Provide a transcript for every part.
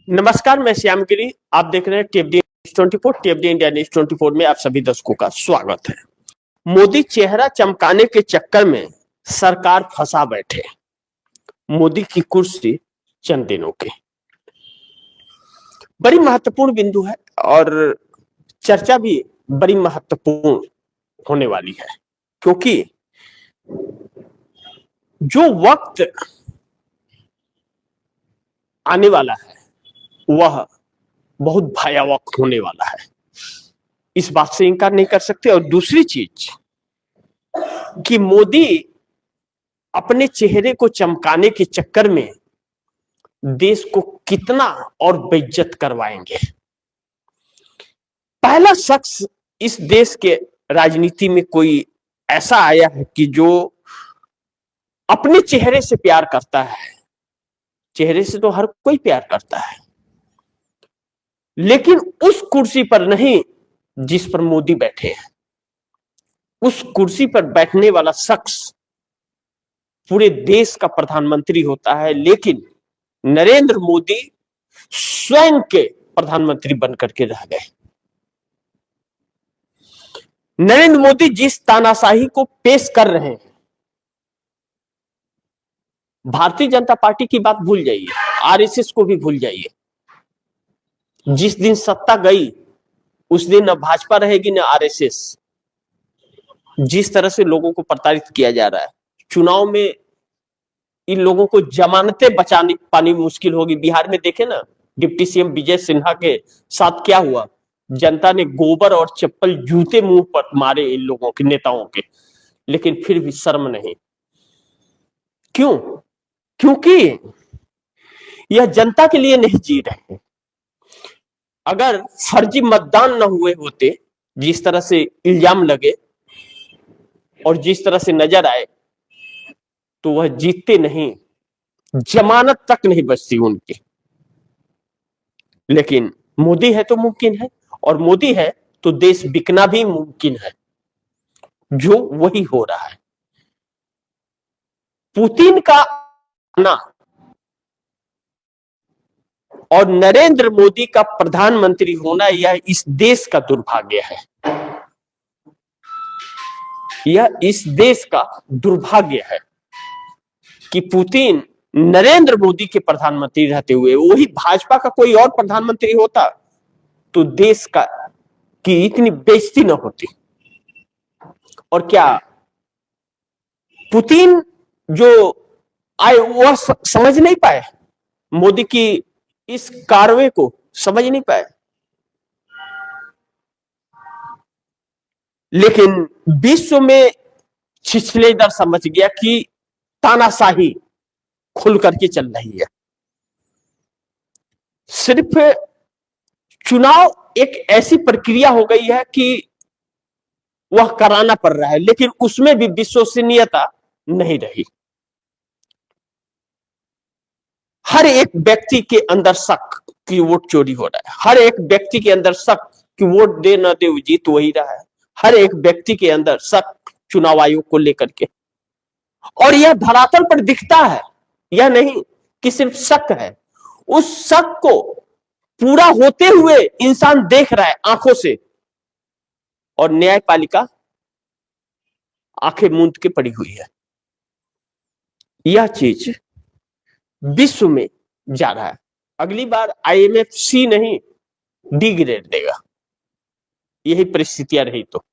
नमस्कार, मैं श्यामगिरी। आप देख रहे हैं टीएफडी न्यूज 24। टीएफडी इंडिया न्यूज 24 में आप सभी दर्शकों का स्वागत है। मोदी चेहरा चमकाने के चक्कर में सरकार फंसा बैठे। मोदी की कुर्सी चंद दिनों की बड़ी महत्वपूर्ण बिंदु है और चर्चा भी बड़ी महत्वपूर्ण होने वाली है, क्योंकि जो वक्त आने वाला है वह बहुत भयावह होने वाला है। इस बात से इनकार नहीं कर सकते। और दूसरी चीज कि मोदी अपने चेहरे को चमकाने के चक्कर में देश को कितना और बेइज्जत करवाएंगे। पहला शख्स इस देश के राजनीति में कोई ऐसा आया है कि जो अपने चेहरे से प्यार करता है। चेहरे से तो हर कोई प्यार करता है, लेकिन उस कुर्सी पर नहीं जिस पर मोदी बैठे हैं। उस कुर्सी पर बैठने वाला शख्स पूरे देश का प्रधानमंत्री होता है, लेकिन नरेंद्र मोदी स्वयं के प्रधानमंत्री बनकर के रह गए। नरेंद्र मोदी जिस तानाशाही को पेश कर रहे हैं, भारतीय जनता पार्टी की बात भूल जाइए, आरएसएस को भी भूल जाइए। जिस दिन सत्ता गई उस दिन न भाजपा रहेगी न आरएसएस। जिस तरह से लोगों को प्रताड़ित किया जा रहा है, चुनाव में इन लोगों को जमानतें बचानी पानी मुश्किल होगी। बिहार में देखे ना, डिप्टी सीएम विजय सिन्हा के साथ क्या हुआ। जनता ने गोबर और चप्पल जूते मुंह पर मारे इन लोगों के, नेताओं के, लेकिन फिर भी शर्म नहीं। क्यों? क्योंकि यह जनता के लिए नहीं जी रहे हैं। अगर फर्जी मतदान न हुए होते, जिस तरह से इल्जाम लगे और जिस तरह से नजर आए, तो वह जीतते नहीं, जमानत तक नहीं बचती उनकी। लेकिन मोदी है तो मुमकिन है, और मोदी है तो देश बिकना भी मुमकिन है, जो वही हो रहा है। पुतिन का आना और नरेंद्र मोदी का प्रधानमंत्री होना, यह इस देश का दुर्भाग्य है। यह इस देश का दुर्भाग्य है कि पुतिन नरेंद्र मोदी के प्रधानमंत्री रहते हुए, वही भाजपा का कोई और प्रधानमंत्री होता तो देश का की इतनी बेइज्जती न होती। और क्या पुतिन जो आए वह समझ नहीं पाए, मोदी की इस कार्रवाई को समझ नहीं पाए। लेकिन विश्व में छिछलेदर समझ गया कि तानाशाही खुल करके चल रही है। सिर्फ चुनाव एक ऐसी प्रक्रिया हो गई है कि वह कराना पड़ रहा है, लेकिन उसमें भी विश्वसनीयता नहीं रही। हर एक व्यक्ति के अंदर शक कि वोट चोरी हो रहा है। हर एक व्यक्ति के अंदर शक कि वोट दे न दे जीत वही रहा है। हर एक व्यक्ति के अंदर शक चुनाव आयोग को लेकर के, और यह धरातल पर दिखता है। यह नहीं कि सिर्फ शक है, उस शक को पूरा होते हुए इंसान देख रहा है आंखों से, और न्यायपालिका आंखें मूंद के पड़ी हुई है। यह चीज विश्व में जा रहा है। अगली बार आईएमएफ सी नहीं डी ग्रेड देगा, यही परिस्थितियां रही तो।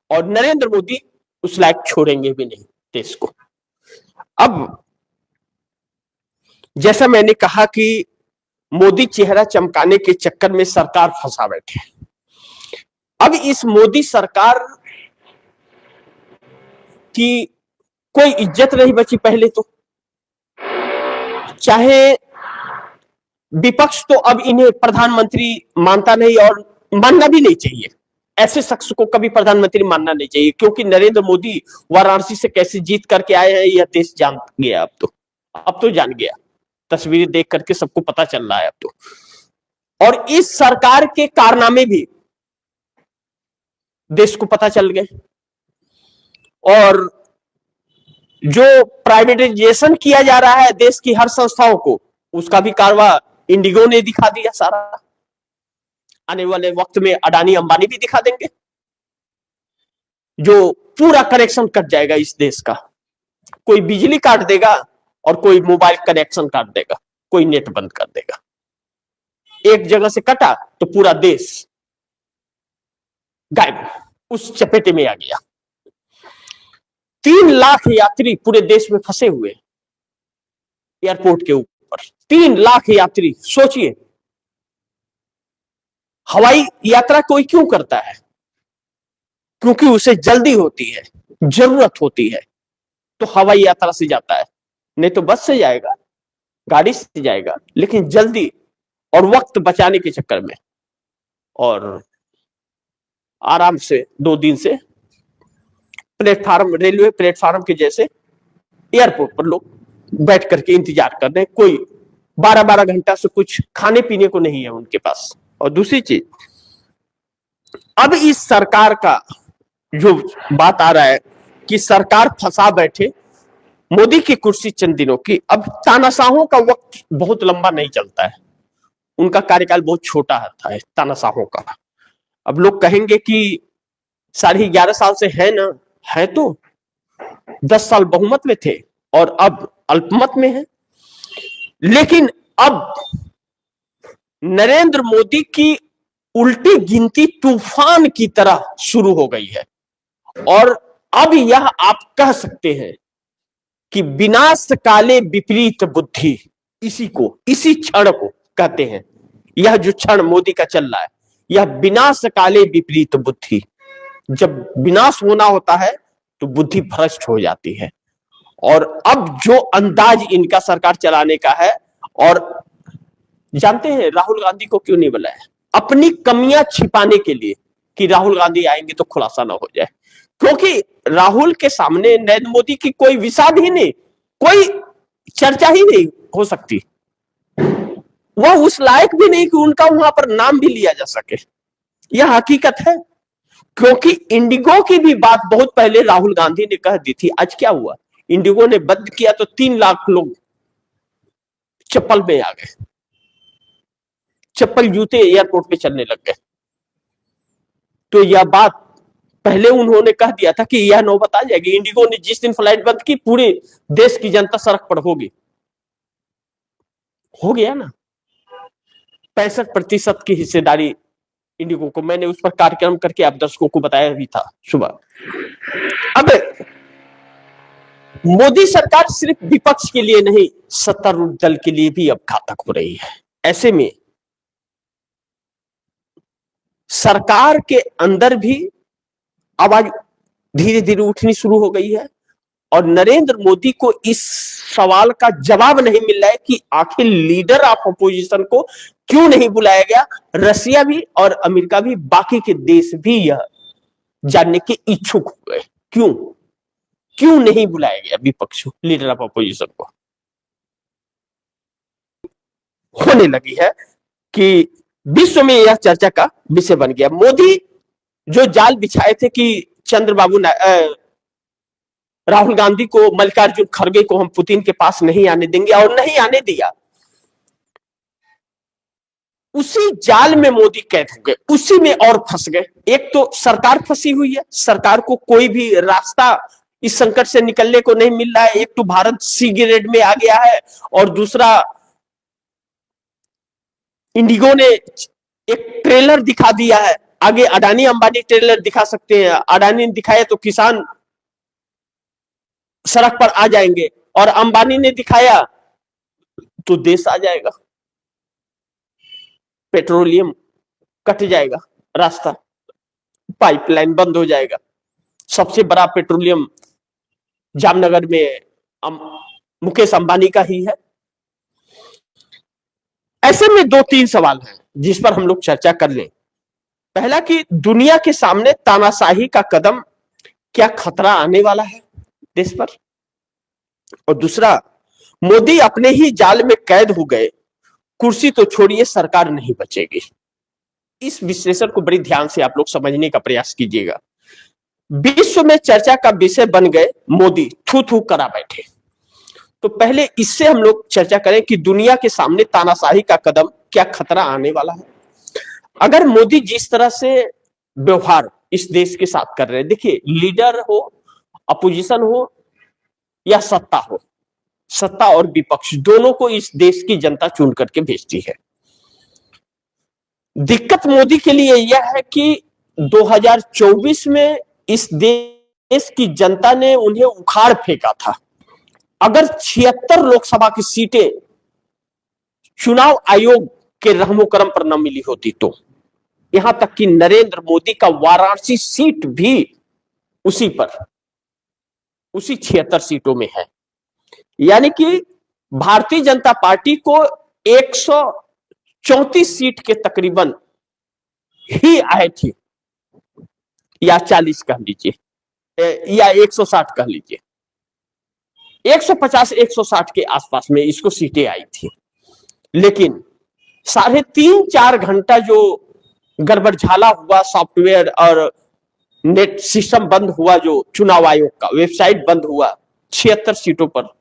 और नरेंद्र मोदी उस लायक छोड़ेंगे भी नहीं देश को। अब जैसा मैंने कहा कि मोदी चेहरा चमकाने के चक्कर में सरकार फंसा बैठे। अब इस मोदी सरकार की कोई इज्जत नहीं बची। पहले तो चाहे विपक्ष तो अब इन्हें प्रधानमंत्री मानता नहीं, और मानना भी नहीं चाहिए। ऐसे शख्स को कभी प्रधानमंत्री मानना नहीं चाहिए, क्योंकि नरेंद्र मोदी वाराणसी से कैसे जीत करके आए हैं यह देश जान गया। अब तो जान गया, तस्वीरें देख करके सबको पता चल रहा है अब तो। और इस सरकार के कारनामे भी देश को पता चल गए। और जो प्राइवेटाइजेशन किया जा रहा है देश की हर संस्थाओं को, उसका भी कारवा इंडिगो ने दिखा दिया सारा, आने वाले वक्त में अडानी अंबानी भी दिखा देंगे, जो पूरा कनेक्शन कट जाएगा इस देश का। कोई बिजली काट देगा और कोई मोबाइल कनेक्शन काट देगा, कोई नेट बंद कर देगा। एक जगह से कटा तो पूरा देश गायब, उस चपेटे में आ गया। 3 लाख यात्री पूरे देश में फंसे हुए एयरपोर्ट के ऊपर। 3 लाख यात्री, सोचिए। हवाई यात्रा कोई क्यों करता है? क्योंकि उसे जल्दी होती है, जरूरत होती है, तो हवाई यात्रा से जाता है। नहीं तो बस से जाएगा, गाड़ी से जाएगा, लेकिन जल्दी और वक्त बचाने के चक्कर में और आराम से 2 दिन से प्लेटफार्म, रेलवे प्लेटफार्म के जैसे एयरपोर्ट पर लोग बैठ करके इंतजार कर रहे हैं। कोई 12-12 घंटा से कुछ खाने पीने को नहीं है उनके पास। और दूसरी चीज, अब इस सरकार का जो बात आ रहा है कि सरकार फंसा बैठे मोदी की कुर्सी चंद दिनों की। अब तानाशाहों का वक्त बहुत लंबा नहीं चलता है, उनका कार्यकाल बहुत छोटा आता है तानाशाहों का। अब लोग कहेंगे कि 11.5 साल से है ना, है तो 10 साल बहुमत में थे और अब अल्पमत में है। लेकिन अब नरेंद्र मोदी की उल्टी गिनती तूफान की तरह शुरू हो गई है और अब यह आप कह सकते हैं कि विनाश काले विपरीत बुद्धि, इसी क्षण को कहते हैं। यह जो क्षण मोदी का चल रहा है, यह विनाश काले विपरीत बुद्धि। जब विनाश होना होता है तो बुद्धि भ्रष्ट हो जाती है। और अब जो अंदाज इनका सरकार चलाने का है, और जानते हैं राहुल गांधी को क्यों नहीं बुलाया? अपनी कमियां छिपाने के लिए कि राहुल गांधी आएंगे तो खुलासा ना हो जाए। क्योंकि राहुल के सामने नरेंद्र मोदी की कोई विषाद ही नहीं, कोई चर्चा ही नहीं हो सकती। वह उस लायक भी नहीं कि उनका वहां पर नाम भी लिया जा सके। यह हकीकत है। क्योंकि इंडिगो की भी बात बहुत पहले राहुल गांधी ने कह दी थी। आज क्या हुआ? इंडिगो ने बंद किया तो 3 लाख लोग चप्पल में आ गए, चप्पल जूते एयरपोर्ट पे चलने लग गए। तो यह बात पहले उन्होंने कह दिया था कि यह नौबत आ जाएगी। इंडिगो ने जिस दिन फ्लाइट बंद की, पूरे देश की जनता सड़क पर होगी। हो गया ना। 65% की हिस्सेदारी इंडिगो को, मैंने उस पर कार्यक्रम करके आप दर्शकों को बताया भी था सुबह। अब मोदी सरकार सिर्फ विपक्ष के लिए नहीं, सत्तारूढ़ दल के लिए भी अब घातक हो रही है। ऐसे में सरकार के अंदर भी आवाज धीरे धीरे उठनी शुरू हो गई है और नरेंद्र मोदी को इस सवाल का जवाब नहीं मिल रहा है कि आखिर लीडर ऑफ अपोजिशन को क्यों नहीं बुलाया गया। रसिया भी और अमेरिका भी, बाकी के देश भी यह जानने के इच्छुक हो गए क्यों नहीं बुलाया गया विपक्ष लीडर ऑफ अपोजिशन को। होने लगी है कि विश्व में यह चर्चा का विषय बन गया। मोदी जो जाल बिछाए थे कि चंद्रबाबू राहुल गांधी को, मल्लिकार्जुन खड़गे को हम पुतिन के पास नहीं आने देंगे, और नहीं आने दिया, उसी जाल में मोदी कैद हो गए, उसी में और फंस गए। एक तो सरकार फंसी हुई है, सरकार को कोई भी रास्ता इस संकट से निकलने को नहीं मिल रहा है। एक तो भारत सी ग्रेड में आ गया है और दूसरा इंडिगो ने एक ट्रेलर दिखा दिया है। आगे अडानी अंबानी ट्रेलर दिखा सकते हैं। अडानी ने दिखाया तो किसान सड़क पर आ जाएंगे और अंबानी ने दिखाया तो देश आ जाएगा। पेट्रोलियम कट जाएगा, रास्ता, पाइपलाइन बंद हो जाएगा। सबसे बड़ा पेट्रोलियम जामनगर में मुकेश अंबानी का ही है। ऐसे में 2-3 सवाल हैं जिस पर हम लोग चर्चा कर लें। पहला कि दुनिया के सामने तानाशाही का कदम, क्या खतरा आने वाला है देश पर? और दूसरा, मोदी अपने ही जाल में कैद हो गए, कुर्सी तो छोड़िए सरकार नहीं बचेगी। इस विश्लेषण को बड़ी ध्यान से आप लोग समझने का प्रयास कीजिएगा। विश्व में चर्चा का विषय बन गए मोदी, थू थू करा बैठे। तो पहले इससे हम लोग चर्चा करें कि दुनिया के सामने तानाशाही का कदम क्या खतरा आने वाला है। अगर मोदी जिस तरह से व्यवहार इस देश के साथ कर रहे हैं, देखिए लीडर हो, अपोजिशन हो या सत्ता हो, सत्ता और विपक्ष दोनों को इस देश की जनता चुन करके भेजती है। दिक्कत मोदी के लिए यह है कि 2024 में इस देश की जनता ने उन्हें उखाड़ फेंका था। अगर 76 लोकसभा की सीटें चुनाव आयोग के रहमो करम पर न मिली होती तो यहां तक कि नरेंद्र मोदी का वाराणसी सीट भी उसी 76 सीटों में है। यानी कि भारतीय जनता पार्टी को 134 सीट के तकरीबन ही आए थे, या 40 कह लीजिए या 160 कह लीजिए, 150-160 के आसपास में इसको सीटें आई थी। लेकिन 3.5-4 घंटा जो गड़बड़झाला हुआ, सॉफ्टवेयर और नेट सिस्टम बंद हुआ, जो चुनाव आयोग का वेबसाइट बंद हुआ, 76 सीटों पर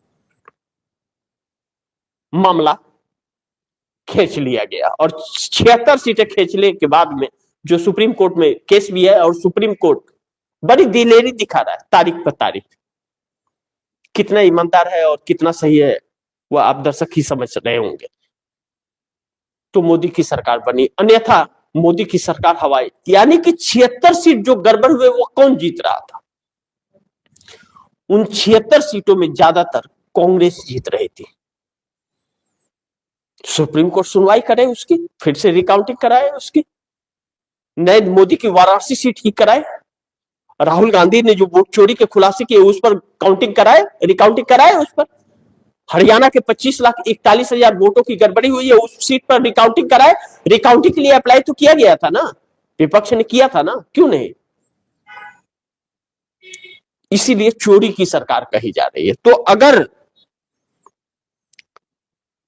मामला खींच लिया गया। और 76 सीटें खींचने के बाद में जो सुप्रीम कोर्ट में केस भी है, और सुप्रीम कोर्ट बड़ी दिलेरी दिखा रहा है तारीख पर तारीख। कितना ईमानदार है और कितना सही है वह आप दर्शक ही समझ रहे होंगे। तो मोदी की सरकार बनी, अन्यथा मोदी की सरकार हवाई। यानी कि 76 सीट जो गड़बड़ हुए वो कौन जीत रहा था? उन 76 सीटों में ज्यादातर कांग्रेस जीत रही थी। सुप्रीम कोर्ट सुनवाई करे उसकी, फिर से रिकाउंटिंग कराए उसकी, नए मोदी की वाराणसी सीट की कराए, राहुल गांधी ने जो वोट चोरी के खुलासे किए उस पर काउंटिंग कराए, रिकाउंटिंग कराए उस पर। हरियाणा के 25,41,000 वोटों की गड़बड़ी हुई है, उस सीट पर रिकाउंटिंग कराए। रिकाउंटिंग के लिए अप्लाई तो किया गया था ना, विपक्ष ने किया था ना, क्यों नहीं? इसीलिए चोरी की सरकार कही जा रही है। तो अगर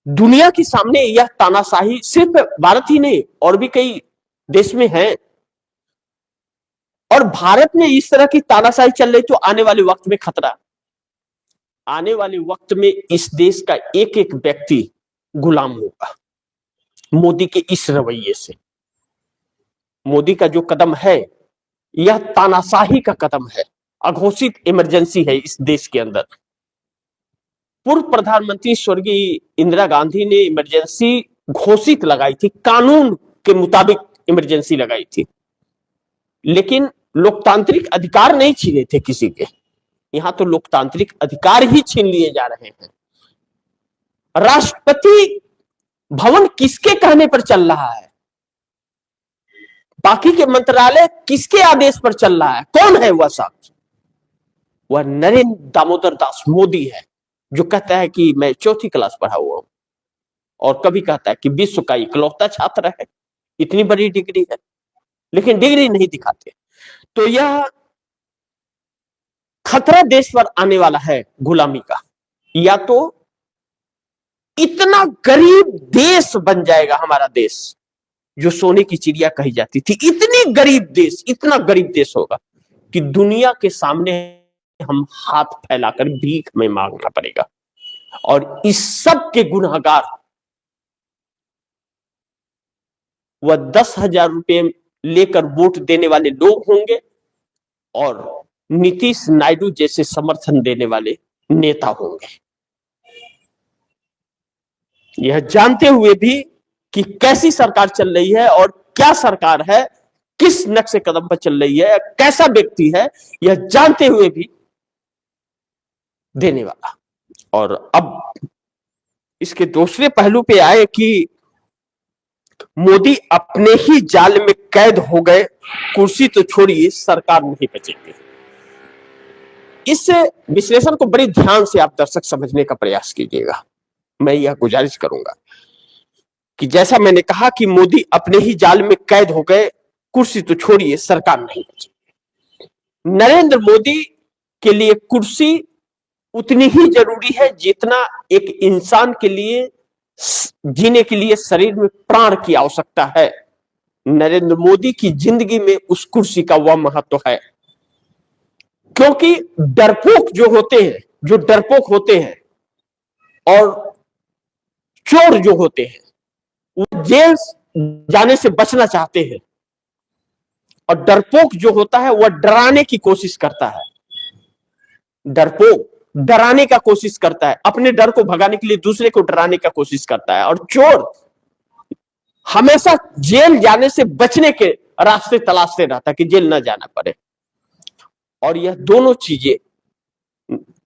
दुनिया के सामने यह तानाशाही सिर्फ भारत ही नहीं और भी कई देश में है, और भारत में इस तरह की तानाशाही चल रही, तो आने वाले वक्त में खतरा, आने वाले वक्त में इस देश का एक एक व्यक्ति गुलाम होगा मोदी के इस रवैये से। मोदी का जो कदम है यह तानाशाही का कदम है, अघोषित इमरजेंसी है इस देश के अंदर। पूर्व प्रधानमंत्री स्वर्गीय इंदिरा गांधी ने इमरजेंसी घोषित लगाई थी, कानून के मुताबिक इमरजेंसी लगाई थी, लेकिन लोकतांत्रिक अधिकार नहीं छीने थे किसी के। यहां तो लोकतांत्रिक अधिकार ही छीन लिए जा रहे हैं। राष्ट्रपति भवन किसके कहने पर चल रहा है? बाकी के मंत्रालय किसके आदेश पर चल रहा है? कौन है वह शख्स? वह नरेंद्र दामोदर दास मोदी है, जो कहता है कि मैं 4th क्लास पढ़ा हुआ हूं, और कभी कहता है कि विश्व का इकलौता छात्र है, इतनी बड़ी डिग्री है, लेकिन डिग्री नहीं दिखाते। तो यह खतरा देश पर आने वाला है गुलामी का। या तो इतना गरीब देश बन जाएगा हमारा देश, जो सोने की चिड़िया कही जाती थी, इतनी गरीब देश, इतना गरीब देश होगा कि दुनिया के सामने हम हाथ फैलाकर भीख में मांगना पड़ेगा। और इस सब के गुनहगार वह 10,000 रुपए लेकर वोट देने वाले लोग होंगे, और नीतीश नायडू जैसे समर्थन देने वाले नेता होंगे। यह जानते हुए भी कि कैसी सरकार चल रही है और क्या सरकार है, किस नक्शे कदम पर चल रही है, कैसा व्यक्ति है, यह जानते हुए भी देने वाला। और अब इसके दूसरे पहलू पे आए कि मोदी अपने ही जाल में कैद हो गए, कुर्सी तो छोड़िए सरकार नहीं बचेगी। इस विश्लेषण को बड़ी ध्यान से आप दर्शक समझने का प्रयास कीजिएगा। मैं यह गुजारिश करूंगा कि जैसा मैंने कहा कि मोदी अपने ही जाल में कैद हो गए, कुर्सी तो छोड़िए सरकार नहीं बचेगी। नरेंद्र मोदी के लिए कुर्सी उतनी ही जरूरी है जितना एक इंसान के लिए जीने के लिए शरीर में प्राण की आवश्यकता है। नरेंद्र मोदी की जिंदगी में उस कुर्सी का वह महत्व है, क्योंकि डरपोक जो डरपोक होते हैं, और चोर जो होते हैं वो जेल जाने से बचना चाहते हैं, और डरपोक जो होता है वह डराने की कोशिश करता है। डरपोक डराने का कोशिश करता है, अपने डर को भगाने के लिए दूसरे को डराने का कोशिश करता है, और चोर हमेशा जेल जाने से बचने के रास्ते तलाशते रहता है कि जेल न जाना पड़े। और यह दोनों चीजें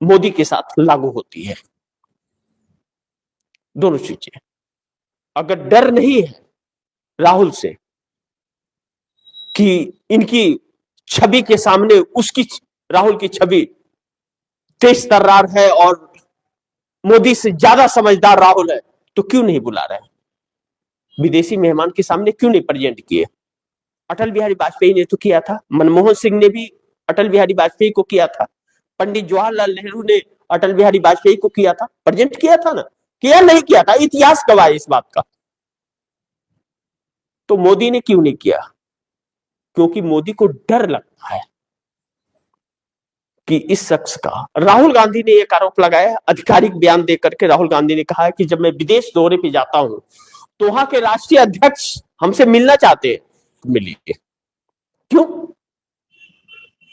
मोदी के साथ लागू होती है। दोनों चीजें, अगर डर नहीं है राहुल से कि इनकी छवि के सामने उसकी राहुल की छवि तेज तर्रार है और मोदी से ज्यादा समझदार राहुल है, तो क्यों नहीं बुला रहे हैं? विदेशी मेहमान के सामने क्यों नहीं प्रेजेंट किए? अटल बिहारी वाजपेयी ने तो किया था, मनमोहन सिंह ने भी अटल बिहारी वाजपेयी को किया था, पंडित जवाहरलाल नेहरू ने अटल बिहारी वाजपेयी को किया था, प्रेजेंट किया था ना? किया नहीं किया था? इतिहास गवाह है इस बात का। तो मोदी ने क्यों नहीं किया? क्योंकि मोदी को डर लगता है कि इस शख्स का, राहुल गांधी ने एक आरोप लगाया, आधिकारिक बयान देकर के राहुल गांधी ने कहा है कि जब मैं विदेश दौरे पे जाता हूं तो वहां के राष्ट्रीय अध्यक्ष हमसे मिलना चाहते हैं, मिलिए। क्यों?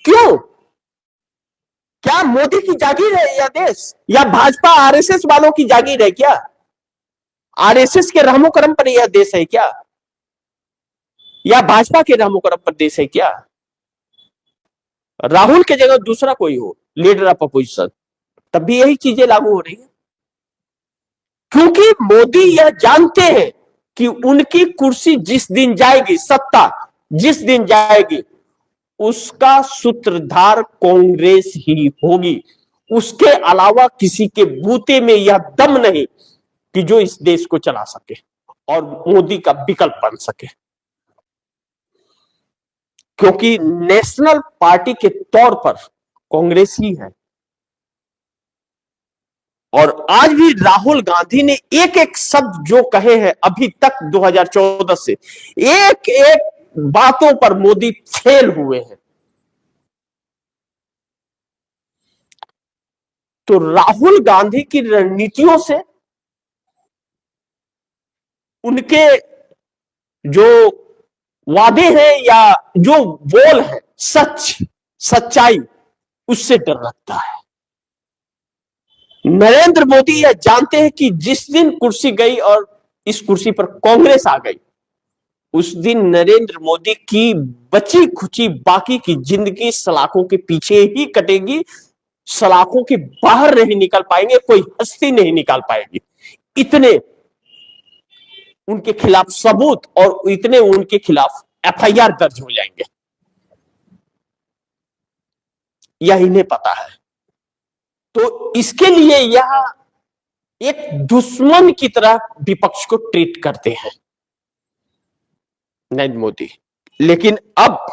क्यों? क्या मोदी की जागीर है यह देश, या भाजपा आरएसएस वालों की जागीर है क्या? आरएसएस के रहमो करम पर यह देश है क्या, या भाजपा के रहमो करम पर देश है क्या? राहुल के जगह दूसरा कोई हो लीडर ऑफ अपोजिशन, तब भी यही चीजें लागू हो रही है। क्योंकि मोदी यह जानते हैं कि उनकी कुर्सी जिस दिन जाएगी, सत्ता जिस दिन जाएगी, उसका सूत्रधार कांग्रेस ही होगी। उसके अलावा किसी के बूते में यह दम नहीं कि जो इस देश को चला सके और मोदी का विकल्प बन सके। क्योंकि नेशनल पार्टी के तौर पर कांग्रेस ही है। और आज भी राहुल गांधी ने एक एक शब्द जो कहे हैं अभी तक 2014 से, एक एक बातों पर मोदी फेल हुए हैं। तो राहुल गांधी की रणनीतियों से, उनके जो वादे हैं या जो बोल है, सच्चाई, उससे डर लगता है। नरेंद्र मोदी यह जानते हैं कि जिस दिन कुर्सी गई और इस कुर्सी पर कांग्रेस आ गई, उस दिन नरेंद्र मोदी की बची खुची बाकी की जिंदगी सलाखों के पीछे ही कटेगी। सलाखों के बाहर नहीं निकल पाएंगे, कोई हस्ती नहीं निकाल पाएगी। इतने उनके खिलाफ सबूत और इतने उनके खिलाफ एफआईआर दर्ज हो जाएंगे, यह इन्हें पता है। तो इसके लिए यह एक दुश्मन की तरह विपक्ष को ट्रीट करते हैं नरेंद्र मोदी। लेकिन अब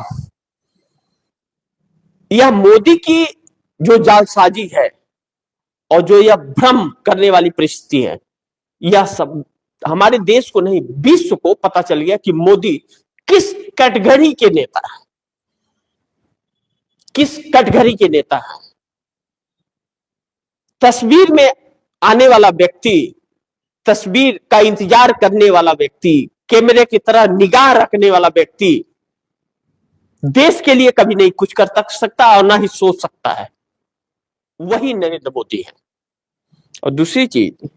यह मोदी की जो जालसाजी है और जो यह भ्रम करने वाली परिस्थिति है, यह सब हमारे देश को नहीं, विश्व को पता चल गया कि मोदी किस कैटेगरी के नेता है, किस कैटेगरी के नेता है। तस्वीर में आने वाला व्यक्ति, तस्वीर का इंतजार करने वाला व्यक्ति, कैमरे की तरह निगाह रखने वाला व्यक्ति देश के लिए कभी नहीं कुछ कर सकता और ना ही सोच सकता है, वही नरेंद्र मोदी है। और दूसरी चीज,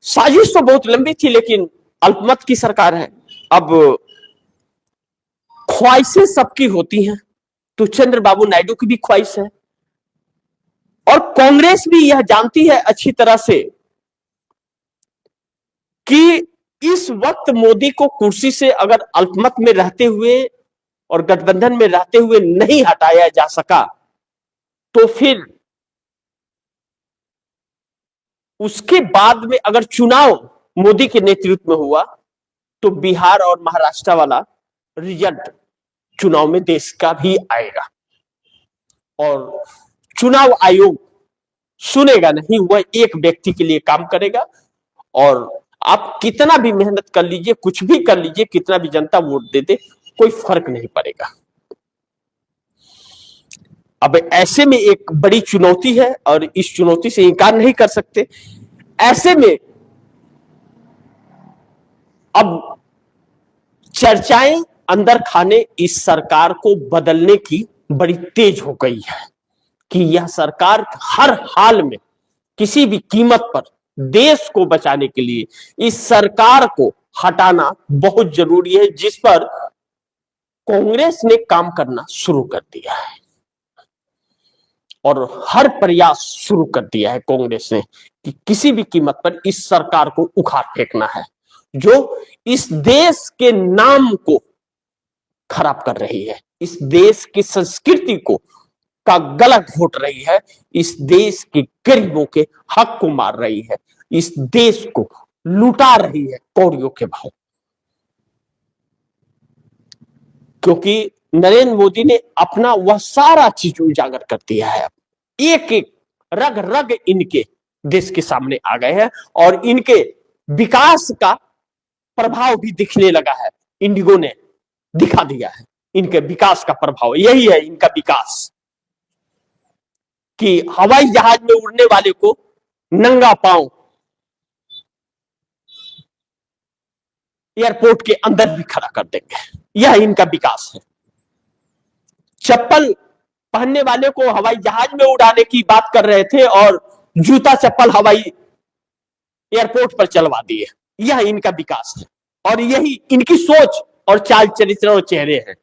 साजिश तो बहुत लंबी थी लेकिन अल्पमत की सरकार है। अब ख्वाहिशें सबकी होती हैं, तो चंद्रबाबू नायडू की भी ख्वाहिश है और कांग्रेस भी यह जानती है अच्छी तरह से कि इस वक्त मोदी को कुर्सी से अगर अल्पमत में रहते हुए और गठबंधन में रहते हुए नहीं हटाया जा सका, तो फिर उसके बाद में अगर चुनाव मोदी के नेतृत्व में हुआ तो बिहार और महाराष्ट्र वाला रिजल्ट चुनाव में देश का भी आएगा और चुनाव आयोग सुनेगा नहीं, वह एक व्यक्ति के लिए काम करेगा। और आप कितना भी मेहनत कर लीजिए, कुछ भी कर लीजिए, कितना भी जनता वोट दे दे, कोई फर्क नहीं पड़ेगा। अब ऐसे में एक बड़ी चुनौती है और इस चुनौती से इनकार नहीं कर सकते। ऐसे में अब चर्चाएं अंदर खाने इस सरकार को बदलने की बड़ी तेज हो गई है कि यह सरकार हर हाल में किसी भी कीमत पर देश को बचाने के लिए इस सरकार को हटाना बहुत जरूरी है, जिस पर कांग्रेस ने काम करना शुरू कर दिया है और हर प्रयास शुरू कर दिया है कांग्रेस ने कि किसी भी कीमत पर इस सरकार को उखाड़ फेंकना है, जो इस देश के नाम को खराब कर रही है, इस देश की संस्कृति को का गला घोट रही है, इस देश के गरीबों के हक को मार रही है, इस देश को लुटा रही है कौड़ियों के भाव। क्योंकि नरेंद्र मोदी ने अपना वह सारा चीज उजागर कर दिया है। एक एक रग रग इनके देश के सामने आ गए हैं और इनके विकास का प्रभाव भी दिखने लगा है। इंडिगो ने दिखा दिया है इनके विकास का प्रभाव, यही है इनका विकास कि हवाई जहाज में उड़ने वाले को नंगा पांव एयरपोर्ट के अंदर भी खड़ा कर देंगे, यह इनका विकास है। चप्पल पहनने वाले को हवाई जहाज में उड़ाने की बात कर रहे थे और जूता चप्पल हवाई एयरपोर्ट पर चलवा दिए, यह इनका विकास है और यही इनकी सोच और चाल चरित्र और चेहरे हैं।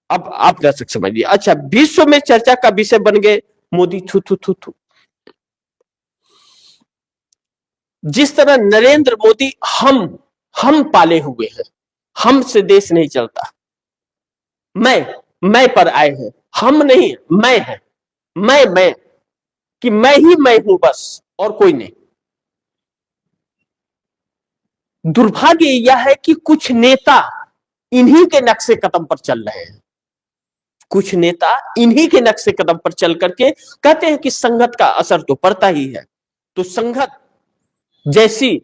अब आप दर्शक समझिए। अच्छा, विश्व में चर्चा का विषय बन गए मोदी। थू थू थू थू। जिस तरह नरेंद्र मोदी हम पाले हुए हैं, हम से देश नहीं चलता, मैं पर आए हैं, हम नहीं मैं है, मैं कि मैं ही मैं हूं बस और कोई नहीं। दुर्भाग्य यह है कि कुछ नेता इन्हीं के नक्शे कदम पर चल रहे हैं, कुछ नेता इन्हीं के नक्शे कदम पर चल करके कहते हैं कि संगत का असर तो पड़ता ही है, तो संगत जैसी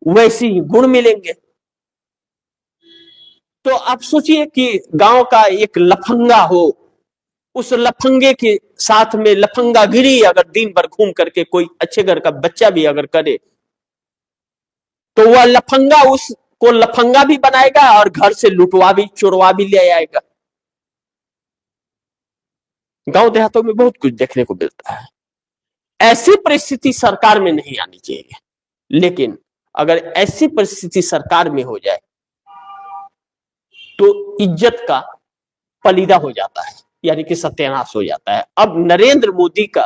वैसी गुण मिलेंगे। तो आप सोचिए कि गांव का एक लफंगा हो, उस लफंगे के साथ में लफंगागिरी अगर दिन भर घूम करके कोई अच्छे घर का बच्चा भी अगर करे तो वह लफंगा उसको लफंगा भी बनाएगा और घर से लुटवा भी चोरवा भी ले आएगा। गांव देहातों में बहुत कुछ देखने को मिलता है। ऐसी परिस्थिति सरकार में नहीं आनी चाहिए, लेकिन अगर ऐसी परिस्थिति सरकार में हो जाए तो इज्जत का पलीदा हो जाता है, यानी कि सत्यानाश हो जाता है। अब नरेंद्र मोदी का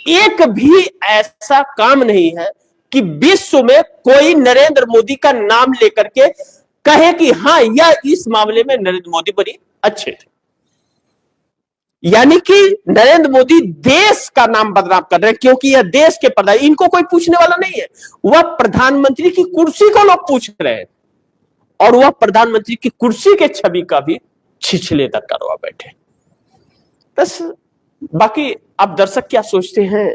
एक भी ऐसा काम नहीं है कि विश्व में कोई नरेंद्र मोदी का नाम लेकर के कहे कि हाँ यह इस मामले में नरेंद्र मोदी बड़ी अच्छे थे। यानी कि नरेंद्र मोदी देश का नाम बदनाम कर रहे हैं, क्योंकि यह देश के प्रधान, इनको कोई पूछने वाला नहीं है। वह प्रधानमंत्री की कुर्सी को लोग पूछ रहे हैं और वह प्रधानमंत्री की कुर्सी के छवि का भी छिछलेदर करवा बैठे। बस बाकी आप दर्शक क्या सोचते हैं,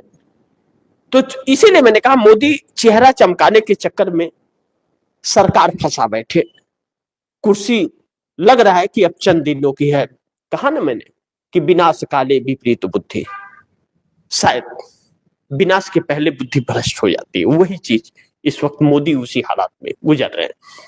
तो इसीलिए मैंने कहा मोदी चेहरा चमकाने के चक्कर में सरकार फंसा बैठे। कुर्सी लग रहा है कि अब चंद दिनों की है। कहा ना मैंने कि विनाश काले विपरीत बुद्धि, शायद विनाश के पहले बुद्धि भ्रष्ट हो जाती है। वही चीज इस वक्त मोदी उसी हालात में गुजर रहे हैं।